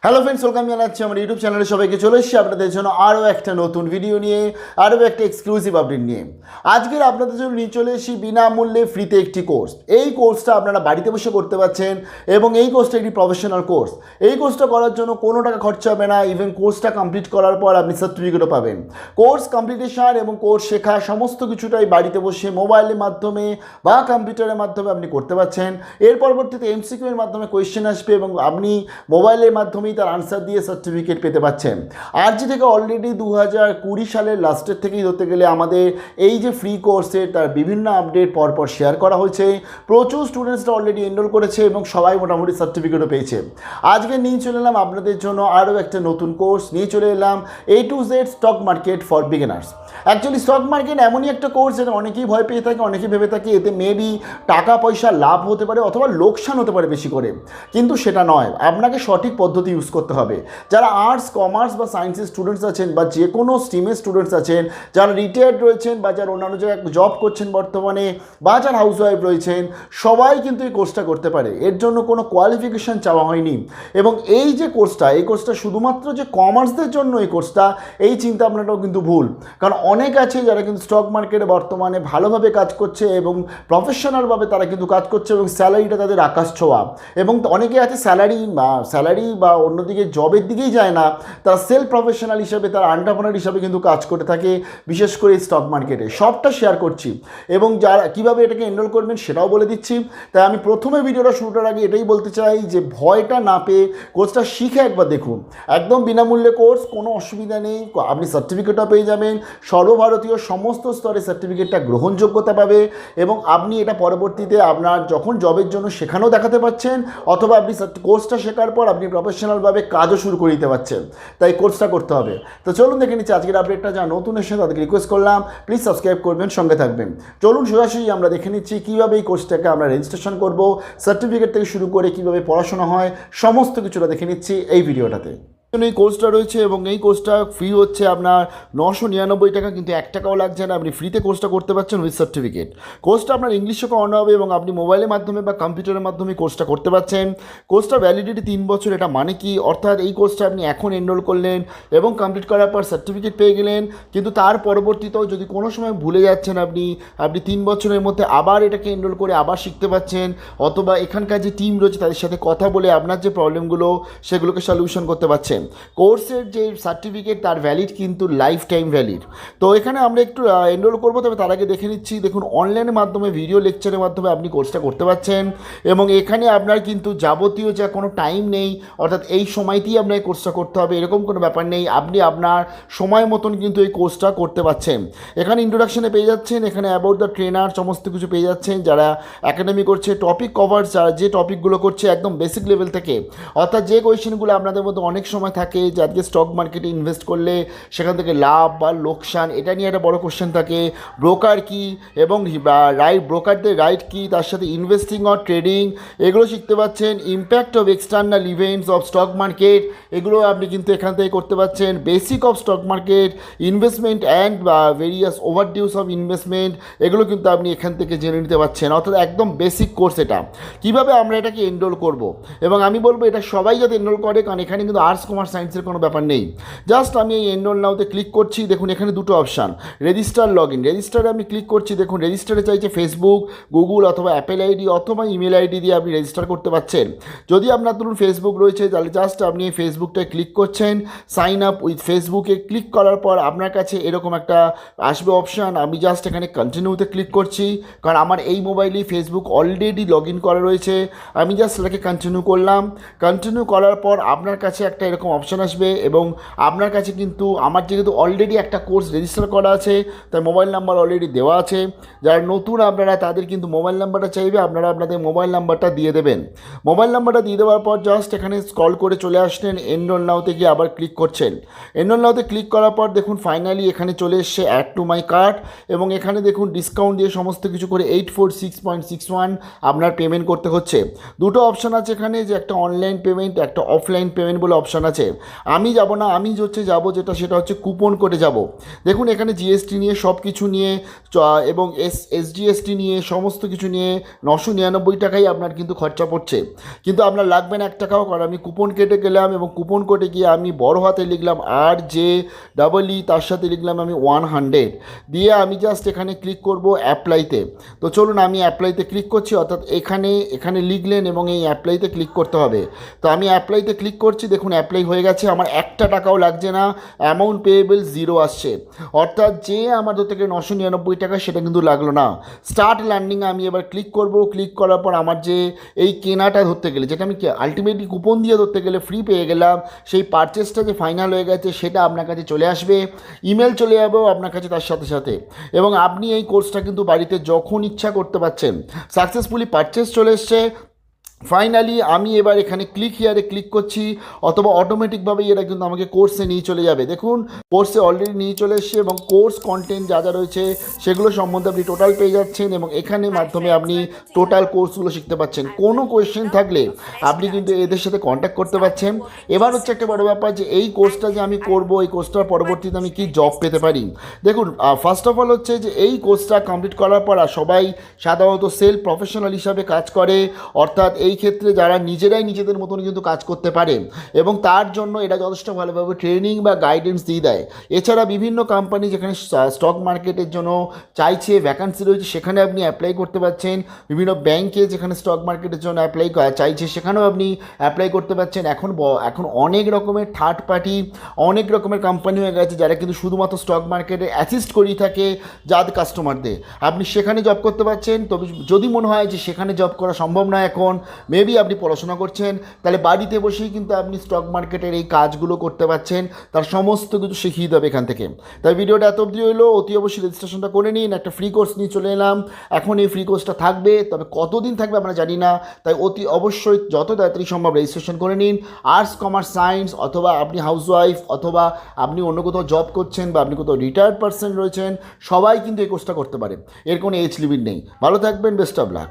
Hello friends, welcome জানাচ্ছি আমার YouTube চ্যানেলে সবাইকে। চলে এসেছি আপনাদের জন্য আরও একটা নতুন ভিডিও নিয়ে, আরও একটা এক্সক্লুসিভ আপডেট নিয়ে। আজকের আপনাদের জন্য নিয়ে চলে এসেছি বিনামূল্যে ফ্রিতে একটি কোর্স। এই কোর্সটা আপনারা বাড়িতে বসে করতে পারছেন এবং এই কোর্সটা একটি প্রফেশনাল কোর্স। এই কোর্সটা করার জন্য কোনো টাকা খরচা হবে না। ইভেন কোর্সটা কমপ্লিট করার পর আপনি সার্টিফিকেটও পাবেন। কোর্স কমপ্লিটেশন এবং কোর্স শেখা সমস্ত কিছুটাই বাড়িতে বসে মোবাইলের মাধ্যমে বা কম্পিউটারের মাধ্যমে আপনি করতে পারছেন। এর পরবর্তীতে এমসিকিউ এর মাধ্যমে কোয়েশ্চেন আসবে এবং আপনি মোবাইলের মাধ্যমে তার আনসার দিয়ে সার্টিফিকেট পেতে পাচ্ছেন। আরজি থেকে অলরেডি 2020 সালের লাস্টের থেকেই ধরতে গেলে আমাদের এই যে ফ্রি কোর্সের তার বিভিন্ন আপডেট পরপর শেয়ার করা হয়েছে। প্রচুর স্টুডেন্টসরা অলরেডি এনরোল করেছে এবং সবাই মোটামুটি সার্টিফিকেটও পেয়েছে। আজকে নিয়ে চলে এলাম আপনাদের জন্য আরও একটা নতুন কোর্স নিয়ে চলে এলাম, A to Z stock market for beginners. Actually stock market এমনই একটা কোর্স যেটা অনেকেই ভয় পেয়ে থাকে, অনেকেই ভেবে থাকে এতে মেবি টাকা পয়সা লাভ হতে পারে অথবা লোকসান হতে পারে বেশি করে, কিন্তু সেটা নয়। আপনাকে সঠিক পদ্ধতি ইউজ করতে হবে। যারা আর্টস, কমার্স বা সায়েন্সের স্টুডেন্টস আছেন বা যে কোনো স্ট্রিমের স্টুডেন্টস আছেন, যারা রিটায়ার্ড রয়েছেন বা যারা অন্যান্য জায়গায় জব করছেন বর্তমানে, বা যারা হাউসওয়াইফ রয়েছেন, সবাই কিন্তু এই কোর্সটা করতে পারে। এর জন্য কোনো কোয়ালিফিকেশান চাওয়া হয়নি। এবং এই যে কোর্সটা, এই কোর্সটা শুধুমাত্র যে কমার্সদের জন্য এই কোর্সটা, এই চিন্তা আপনারাও কিন্তু ভুল। কারণ অনেক আছে যারা কিন্তু স্টক মার্কেটে বর্তমানে ভালোভাবে কাজ করছে এবং প্রফেশনালভাবে তারা কিন্তু কাজ করছে এবং স্যালারিটা তাদের আকাশ ছোঁয়া। এবং অনেকে আছে স্যালারি বা অন্যদিকে জবের দিকেই যায় না, তারা সেলফ প্রফেশনাল হিসাবে, তারা এন্টারপ্রেনার হিসাবে কিন্তু কাজ করে থাকে, বিশেষ করে স্টক মার্কেটে। সবটা শেয়ার করছি এবং যারা কীভাবে এটাকে এনরোল করবেন সেটাও বলে দিচ্ছি। তাই আমি প্রথমে ভিডিওটা শুরুটার আগে এটাই বলতে চাই যে ভয়টা না পেয়ে কোর্সটা শিখে একবার দেখুন। একদম বিনামূল্যে কোর্স, কোনো অসুবিধা নেই। আপনি সার্টিফিকেটও পেয়ে যাবেন, সর্বভারতীয় সমস্ত স্তরে সার্টিফিকেটটা গ্রহণযোগ্যতা পাবে এবং আপনি এটা পরবর্তীতে আপনার যখন জবের জন্য সেখানেও দেখাতে পাচ্ছেন, অথবা আপনি কোর্সটা শেখার পর আপনি প্রফেশনালভাবে কাজও শুরু করে দিতে পারছেন। তাই কোর্সটা করতে হবে। তো চলুন দেখে নিচ্ছি আজকের আপডেটটা। যা নতুন এসে তাদেরকে রিকোয়েস্ট করলাম প্লিজ সাবস্ক্রাইব করবেন, সঙ্গে থাকবেন। চলুন সরাসরি আমরা দেখে নিচ্ছি কীভাবে এই কোর্সটাকে আমরা রেজিস্ট্রেশন করব, সার্টিফিকেট থেকে শুরু করে কীভাবে পড়াশোনা হয় সমস্ত কিছুটা দেখে নিচ্ছি এই ভিডিওটাতে। এই কোর্সটা রয়েছে এবং এই কোর্সটা ফ্রি হচ্ছে আপনার 999 টাকা, কিন্তু 1 টাকাও লাগছে না। আপনি ফ্রিতে কোর্সটা করতে পারছেন উইথ সার্টিফিকেট। কোর্সটা আপনার ইংলিশে করানো হবে এবং আপনি মোবাইলের মাধ্যমে বা কম্পিউটারের মাধ্যমে কোর্সটা করতে পারছেন। কোর্সটা ভ্যালিডিটি 3 বছর। এটা মানে কি? অর্থাৎ এই কোর্সটা আপনি এখন এনরোল করলেন এবং কমপ্লিট করার পর সার্টিফিকেট পেয়ে গেলেন, কিন্তু তার পরবর্তীতেও যদি কোনো সময় ভুলে যাচ্ছেন আপনি 3 বছরের মধ্যে আবার এটাকে এনরোল করে আবার শিখতে পারছেন, অথবা এখানকার যে টিম রয়েছে তাদের সাথে কথা বলে আপনার যে প্রবলেমগুলো সেগুলোকে সলিউশন করতে পারছেন। কোর্সের যে সার্টিফিকেট তার ভ্যালিড কিন্তু লাইফ টাইম ভ্যালিড। তো এখানে আমরা একটু এনরোল করবো, তবে তার আগে দেখে নিচ্ছি। দেখুন, অনলাইনের মাধ্যমে ভিডিও লেকচারের মাধ্যমে আপনি কোর্সটা করতে পারছেন এবং এখানে আপনার কিন্তু যাবতীয় যা কোনো টাইম নেই, অর্থাৎ এই সময়তেই আপনার এই কোর্সটা করতে হবে এরকম কোনো ব্যাপার নেই। আপনি আপনার সময় মতন কিন্তু এই কোর্সটা করতে পারছেন। এখানে ইন্ট্রোডাকশনে পেয়ে যাচ্ছেন, এখানে অ্যাবাউট দ্য ট্রেনার সমস্ত কিছু পেয়ে যাচ্ছেন, যারা একাডেমি করছে, টপিক কভার, যারা যে টপিকগুলো করছে একদম বেসিক লেভেল থেকে, অর্থাৎ যে কোয়েশ্চেনগুলো আপনাদের মধ্যে অনেক সময় থাকে যে আজকে স্টক মার্কেটে ইনভেস্ট করলে সেখান থেকে লাভ বা লোকসান, এটা নিয়ে একটা বড় কোশ্চেন থাকে। ব্রোকার কি এবং ব্রোকারদের রাইট কি, তার সাথে ইনভেস্টিং অর ট্রেডিং, এগুলো শিখতে পাচ্ছেন। Impact of external events of stock market, এগুলো আপনি কিন্তু এখান থেকে করতে পারছেন। Basic of stock market, investment and various overdues of investment, এগুলো কিন্তু আপনি এখান থেকে জেনে নিতে পারছেন। অর্থাৎ একদম বেসিক কোর্স এটা। কীভাবে আমরা এটাকে এনরোল করব, এবং আমি বলবো এটা সবাই যাতে এনরোল করে, কারণ এখানে কিন্তু আর্টস, কমার্স, সায়েন্সের কোনো ব্যাপার নেই। জাস্ট আমি এই এনরোল নাওতে ক্লিক করছি। দেখুন এখানে দুটো অপশান, রেজিস্টার, লগ ইন। রেজিস্টারে আমি ক্লিক করছি। দেখুন রেজিস্টারে চাইছে ফেসবুক, গুগল অথবা অ্যাপেল আইডি অথবা ইমেল আইডি দিয়ে আপনি রেজিস্টার করতে পারছেন। যদি আপনার ধরুন ফেসবুক রয়েছে তাহলে জাস্ট আপনি এই ফেসবুকটায় ক্লিক করছেন, সাইন আপ উইথ ফেসবুকে ক্লিক করার পর আপনার কাছে এরকম একটা আসবে অপশান। আমি জাস্ট এখানে কন্টিনিউতে ক্লিক করছি, কারণ আমার এই মোবাইলেই ফেসবুক অলরেডি লগ ইন করা রয়েছে। আমি জাস্ট এটাকে কন্টিনিউ করলাম। কন্টিনিউ করার পর আপনার কাছে একটা এরকম অপশান আসবে এবং আপনার কাছে কিন্তু আমার যেহেতু অলরেডি একটা কোর্স রেজিস্টার করা আছে তাই মোবাইল নাম্বার অলরেডি দেওয়া আছে। যারা নতুন আপনারা তাদের কিন্তু মোবাইল নাম্বারটা চাইবে, আপনারা আপনাদের মোবাইল নাম্বারটা দিয়ে দেবেন। মোবাইল নাম্বারটা দিয়ে দেওয়ার পর জাস্ট এখানে স্ক্রল করে চলে আসলেন, এনরোল নাওতে গিয়ে আবার ক্লিক করছেন। এনরোল নাওতে ক্লিক করার পর দেখুন ফাইনালি এখানে চলে এসছে অ্যাড টু মাই কার্ট এবং এখানে দেখুন ডিসকাউন্ট দিয়ে সমস্ত কিছু করে 846.61 আপনার পেমেন্ট করতে হচ্ছে। দুটো অপশান আছে এখানে, যে একটা অনলাইন পেমেন্ট, একটা অফলাইন পেমেন্ট বলে অপশান আছে। আছে। আমি যাব না, আমি যাব সেটা হচ্ছে কুপন কোডে যাব। দেখুন এখানে জিএসটি নিয়ে সব কিছু নিয়ে এবং এসজিএসটি নিয়ে সমস্ত কিছু নিয়ে 999 টাকাই আপনার কিন্তু খরচা পড়ছে, কিন্তু আপনার লাগবে না 1 টাকাও। কারণ আমি কুপন কেটে গেলাম এবং কুপন কোডে গিয়ে আমি বড় হাতে লিখলাম RJEE, তার সাথে লিখলাম আমি 100 দিয়ে আমি জাস্ট এখানে ক্লিক করব অ্যাপ্লাইতে। তো চলুন আমি অ্যাপ্লাইতে ক্লিক করছি, অর্থাৎ এখানে লিখলেন এবং এই অ্যাপ্লাইতে ক্লিক করতে হবে। তো আমি অ্যাপ্লাইতে ক্লিক করছি, দেখুন অ্যাপ্লাই হয়ে গেছে, আমার 1 টাকাও লাগছে না, অ্যামাউন্ট পেয়েবল 0 আসছে, অর্থাৎ যে আমাদের থেকে 999 টাকা সেটা কিন্তু লাগলো না। স্টার্ট লার্নিংয়ে আমি এবার ক্লিক করব। ক্লিক করার পর আমার যে এই কেনাটা ধরতে গেলে, যেটা আমি আলটিমেটলি কুপন দিয়ে ধরতে গেলে ফ্রি পেয়ে গেলাম, সেই পারচেসটা যে ফাইনাল হয়ে গেছে সেটা আপনার কাছে চলে আসবে, ইমেল চলে যাবেও আপনার কাছে তার সাথে সাথে, এবং আপনি এই কোর্সটা কিন্তু বাড়িতে যখন ইচ্ছা করতে পারছেন। সাকসেসফুলি পারচেস চলে এসছে। ফাইনালি আমি এবার এখানে ক্লিক হিয়ারে ক্লিক করছি, অথবা অটোমেটিকভাবেই এটা কিন্তু আমাকে কোর্সে নিয়ে চলে যাবে। দেখুন কোর্সে অলরেডি নিয়ে চলে এসছে এবং কোর্স কন্টেন্ট যা রয়েছে সেগুলো সম্বন্ধে আপনি টোটাল পেয়ে যাচ্ছেন, এবং এখানে মাধ্যমে আপনি টোটাল কোর্সগুলো শিখতে পাচ্ছেন। কোনো কোয়েশ্চেন থাকলে আপনি কিন্তু এদের সাথে কন্ট্যাক্ট করতে পারছেন। এবার হচ্ছে একটা বড় ব্যাপার যে এই কোর্সটা যে আমি করব, এই কোর্সটার পরবর্তীতে আমি কি জব পেতে পারি। দেখুন ফার্স্ট অফ অল হচ্ছে যে এই কোর্সটা কমপ্লিট করার পর সবাই সাধারণত সেলফ প্রফেশনাল হিসাবে কাজ করে, অর্থাৎ এই ক্ষেত্রে যারা নিজেরাই নিজেদের মতন কিন্তু কাজ করতে পারে, এবং তার জন্য এটা যথেষ্ট ভালোভাবে ট্রেনিং বা গাইডেন্স দিয়ে দেয়। এছাড়া বিভিন্ন কোম্পানি যেখানে স্টক মার্কেটের জন্য চাইছে, ভ্যাকান্সি রয়েছে, সেখানে আপনি অ্যাপ্লাই করতে পারছেন। বিভিন্ন ব্যাংকে যেখানে স্টক মার্কেটের জন্য অ্যাপ্লাই চাইছে সেখানেও আপনি অ্যাপ্লাই করতে পারছেন। এখন অনেক রকমের থার্ড পার্টি, অনেক রকমের কোম্পানি হয়ে গেছে যারা কিন্তু শুধুমাত্র স্টক মার্কেটে অ্যাসিস্ট করেই থাকে যাদের কাস্টমারদের, আপনি সেখানে জব করতে পারছেন। তবে যদি মনে হয় যে সেখানে জব করা সম্ভব নয় এখন, মেবি আপনি পড়াশোনা করছেন, তাহলে বাড়িতে বসেই কিন্তু আপনি স্টক মার্কেটের এই কাজগুলো করতে পারছেন, তার সমস্ত কিছু শিখিয়ে দেবে এখান থেকে। তাই ভিডিওটা এত অবধি হলো, অতি অবশ্যই রেজিস্ট্রেশনটা করে নিন। একটা ফ্রি কোর্স নিয়ে চলে এলাম, এখন এই ফ্রি কোর্সটা থাকবে, তবে কতদিন থাকবে আমরা জানি না, তাই অতি অবশ্যই যত তাড়াতাড়ি সম্ভব রেজিস্ট্রেশন করে নিন। আর্টস, কমার্স, সায়েন্স, অথবা আপনি হাউসওয়াইফ, অথবা আপনি অন্য কোথাও জব করছেন, বা আপনি কোথাও রিটায়ার্ড পার্সন রয়েছেন, সবাই কিন্তু এই কোর্সটা করতে পারে, এর কোনো এজ লিমিট নেই। ভালো থাকবেন, বেস্ট অফ লাক।